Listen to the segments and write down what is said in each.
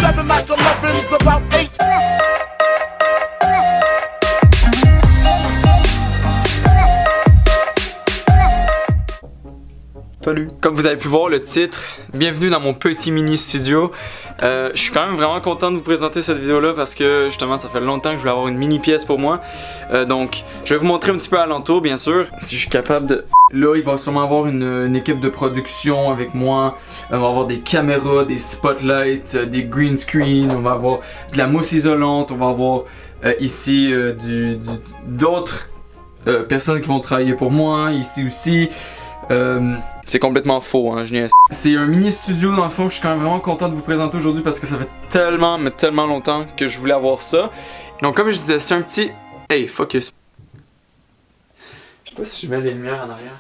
7 like 11's about 8. Salut! Comme vous avez pu voir le titre, bienvenue dans mon petit mini studio. Je suis quand même vraiment content de vous présenter cette vidéo là parce que justement ça fait longtemps que je voulais avoir une mini pièce pour moi. Donc je vais vous montrer un petit peu alentour bien sûr. Si je suis capable de... Là il va sûrement avoir une équipe de production avec moi. On va avoir des caméras, des spotlights, des green screen, on va avoir de la mousse isolante, on va avoir ici d'autres personnes qui vont travailler pour moi, ici aussi. C'est complètement faux, hein, je niaise. C'est un mini studio dans le fond, je suis quand même vraiment content de vous présenter aujourd'hui parce que ça fait tellement, mais tellement longtemps que je voulais avoir ça. Donc comme je disais, c'est un petit... Hey, focus. Je sais pas si je mets les lumières en arrière.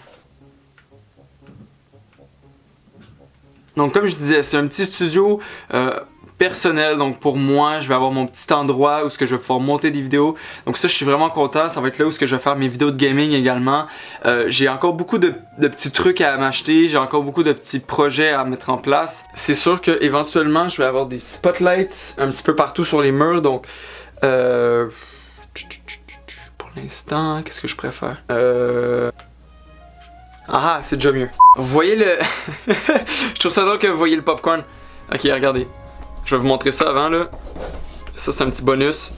Donc comme je disais, c'est un petit studio personnel, donc pour moi, je vais avoir mon petit endroit où je vais pouvoir monter des vidéos. Donc ça, je suis vraiment content. Ça va être là où je vais faire mes vidéos de gaming également. J'ai encore beaucoup de petits trucs à m'acheter. J'ai encore beaucoup de petits projets à mettre en place. C'est sûr que éventuellement, je vais avoir des spotlights un petit peu partout sur les murs. Donc, pour l'instant, qu'est-ce que je préfère? Ah, c'est déjà mieux. Vous voyez le... Je trouve ça drôle que vous voyez le popcorn. Ok, regardez. Je vais vous montrer ça avant là. Ça c'est un petit bonus.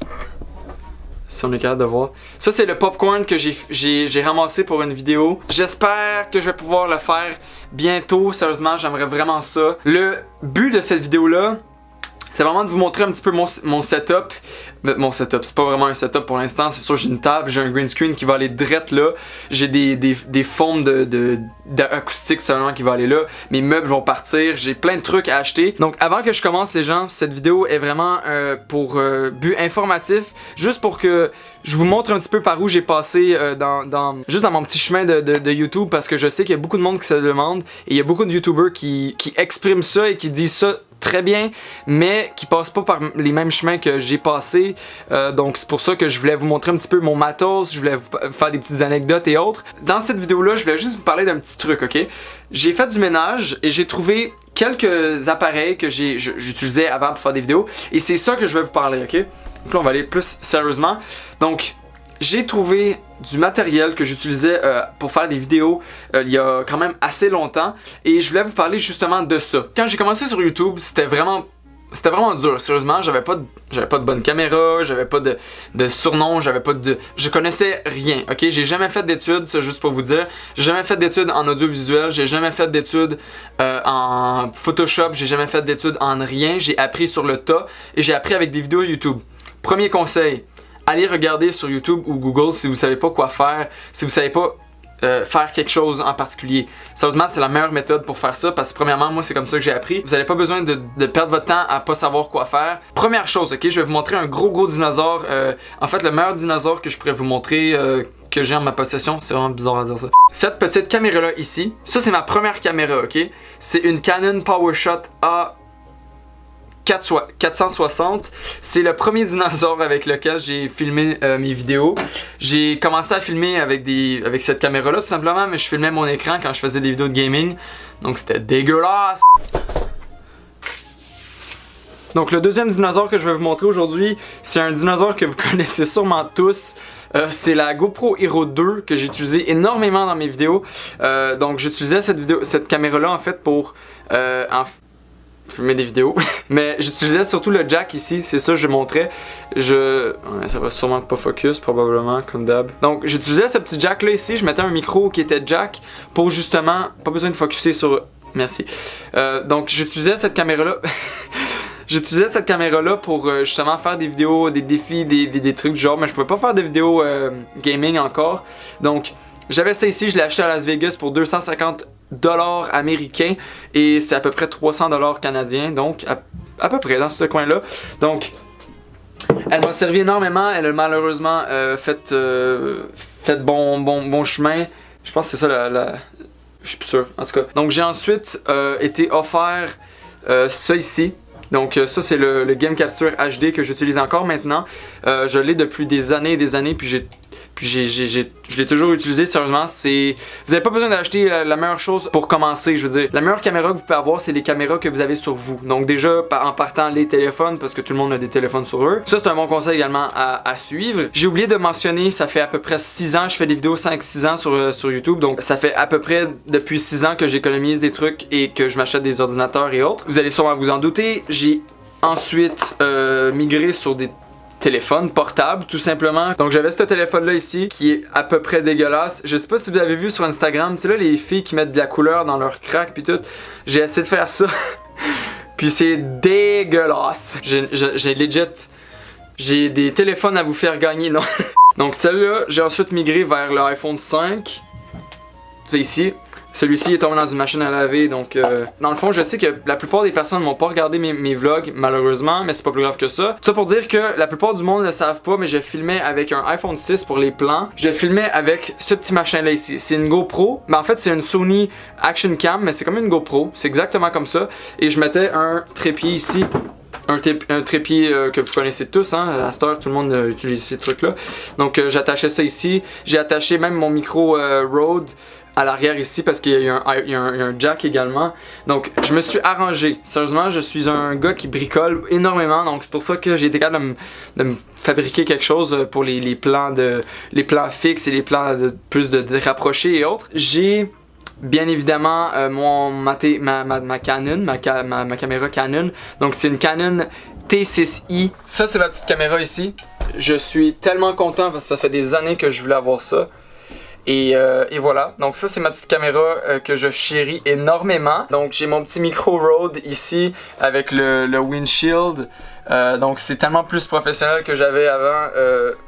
Si on est capable de voir. Ça c'est le popcorn que j'ai ramassé pour une vidéo. J'espère que je vais pouvoir le faire bientôt. Sérieusement, j'aimerais vraiment ça. Le but de cette vidéo là, c'est vraiment de vous montrer un petit peu mon setup. Mon setup, c'est pas vraiment un setup pour l'instant. C'est sûr, j'ai une table, j'ai un green screen qui va aller direct là. J'ai des fonds d'acoustique seulement qui va aller là. Mes meubles vont partir. J'ai plein de trucs à acheter. Donc, avant que je commence, les gens, cette vidéo est vraiment pour but informatif. Juste pour que je vous montre un petit peu par où j'ai passé juste dans mon petit chemin de YouTube. Parce que je sais qu'il y a beaucoup de monde qui se demande. Et il y a beaucoup de YouTubers qui expriment ça et qui disent ça très bien, mais qui passent pas par les mêmes chemins que j'ai passé. Donc c'est pour ça que je voulais vous montrer un petit peu mon matos, je voulais vous faire des petites anecdotes et autres. Dans cette vidéo-là, je voulais juste vous parler d'un petit truc, ok? J'ai fait du ménage et j'ai trouvé quelques appareils que j'utilisais avant pour faire des vidéos, et c'est ça que je vais vous parler, ok? Donc là, on va aller plus sérieusement. Donc, j'ai trouvé du matériel que j'utilisais pour faire des vidéos il y a quand même assez longtemps, et je voulais vous parler justement de ça. Quand j'ai commencé sur YouTube, c'était vraiment dur, sérieusement. J'avais pas de bonne caméra, j'avais pas de surnom, je connaissais rien, ok? J'ai jamais fait d'études, c'est juste pour vous dire. J'ai jamais fait d'études en audiovisuel, j'ai jamais fait d'études en Photoshop, j'ai jamais fait d'études en rien. J'ai appris sur le tas et j'ai appris avec des vidéos YouTube. Premier conseil, allez regarder sur YouTube ou Google si vous savez pas quoi faire, si vous savez pas faire quelque chose en particulier. Sérieusement, c'est la meilleure méthode pour faire ça parce que premièrement, moi c'est comme ça que j'ai appris. Vous n'avez pas besoin de perdre votre temps à pas savoir quoi faire. Première chose, ok, je vais vous montrer un gros dinosaure. En fait, le meilleur dinosaure que je pourrais vous montrer que j'ai en ma possession, c'est vraiment bizarre à dire ça. Cette petite caméra là ici, ça c'est ma première caméra, ok? C'est une Canon PowerShot A 460. C'est le premier dinosaure avec lequel j'ai filmé mes vidéos. J'ai commencé à filmer avec cette caméra là tout simplement, mais je filmais mon écran quand je faisais des vidéos de gaming, donc c'était dégueulasse. Donc le deuxième dinosaure que je vais vous montrer aujourd'hui, c'est un dinosaure que vous connaissez sûrement tous. C'est la GoPro Hero 2 que j'ai utilisé énormément dans mes vidéos. Donc j'utilisais cette caméra là en fait pour filmer des vidéos. Mais j'utilisais surtout le jack ici, c'est ça que je montrais. Ouais, ça va sûrement pas focus, probablement, comme d'hab. Donc j'utilisais ce petit jack là ici, je mettais un micro qui était jack pour justement, pas besoin de focuser sur... Merci. Donc j'utilisais cette caméra là. J'utilisais cette caméra là pour justement faire des vidéos, des défis, des trucs du genre, mais je pouvais pas faire des vidéos gaming encore. Donc j'avais ça ici, je l'ai acheté à Las Vegas pour 250 $ américains et c'est à peu près 300 $ canadiens, donc à peu près dans ce coin-là. Donc, elle m'a servi énormément, elle a malheureusement fait bon chemin. Je pense que c'est ça je suis plus sûr, en tout cas. Donc j'ai ensuite été offert ça ici. Donc ça c'est le Game Capture HD que j'utilise encore maintenant. Je l'ai depuis des années et des années, puis Puis je l'ai toujours utilisé, sérieusement. Vous n'avez pas besoin d'acheter la meilleure chose pour commencer, je veux dire. La meilleure caméra que vous pouvez avoir, c'est les caméras que vous avez sur vous. Donc déjà, en partant les téléphones, parce que tout le monde a des téléphones sur eux. Ça, c'est un bon conseil également à suivre. J'ai oublié de mentionner, ça fait à peu près 6 ans, je fais des vidéos 5-6 ans sur YouTube. Donc ça fait à peu près depuis 6 ans que j'économise des trucs et que je m'achète des ordinateurs et autres. Vous allez sûrement vous en douter. J'ai ensuite migré sur des téléphone portable tout simplement. Donc j'avais ce téléphone là ici qui est à peu près dégueulasse. Je sais pas si vous avez vu sur Instagram, tu sais là les filles qui mettent de la couleur dans leur crack puis tout. J'ai essayé de faire ça. Puis c'est dégueulasse. J'ai legit. J'ai des téléphones à vous faire gagner, non? Donc celui-là, j'ai ensuite migré vers le iPhone 5. C'est ici. Celui-ci est tombé dans une machine à laver, donc dans le fond, je sais que la plupart des personnes n'ont pas regardé mes vlogs, malheureusement, mais c'est pas plus grave que ça. Tout ça pour dire que la plupart du monde ne le savent pas, mais je filmais avec un iPhone 6 pour les plans. Je filmais avec ce petit machin-là ici. C'est une GoPro, mais en fait, c'est une Sony Action Cam, mais c'est comme une GoPro. C'est exactement comme ça. Et je mettais un trépied ici. Un trépied que vous connaissez tous, hein, à cette heure tout le monde utilise ces trucs là. Donc j'attachais ça ici, j'ai attaché même mon micro Rode à l'arrière ici parce qu'il y a un jack également. Donc je me suis arrangé, sérieusement je suis un gars qui bricole énormément, donc c'est pour ça que j'ai été capable de me fabriquer quelque chose pour les plans fixes et les plans plus de rapprochés et autres. J'ai bien évidemment ma caméra Canon, donc c'est une Canon T6i. Ça c'est ma petite caméra ici. Je suis tellement content parce que ça fait des années que je voulais avoir ça. Et voilà, donc ça c'est ma petite caméra que je chéris énormément. Donc j'ai mon petit micro Rode ici avec le windshield. Donc c'est tellement plus professionnel que j'avais avant,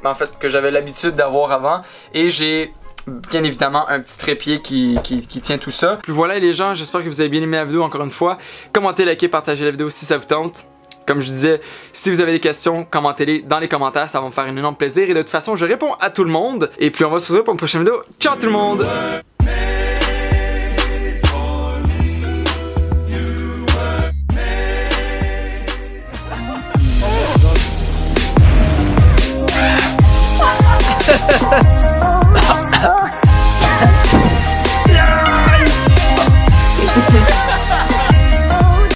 en fait que j'avais l'habitude d'avoir avant. Et j'ai bien évidemment un petit trépied qui tient tout ça. Puis voilà les gens, j'espère que vous avez bien aimé la vidéo encore une fois. Commentez, likez, partagez la vidéo si ça vous tente. Comme je disais, si vous avez des questions, commentez-les dans les commentaires, ça va me faire un énorme plaisir. Et de toute façon, je réponds à tout le monde. Et puis on va se retrouver pour une prochaine vidéo. Ciao tout le monde!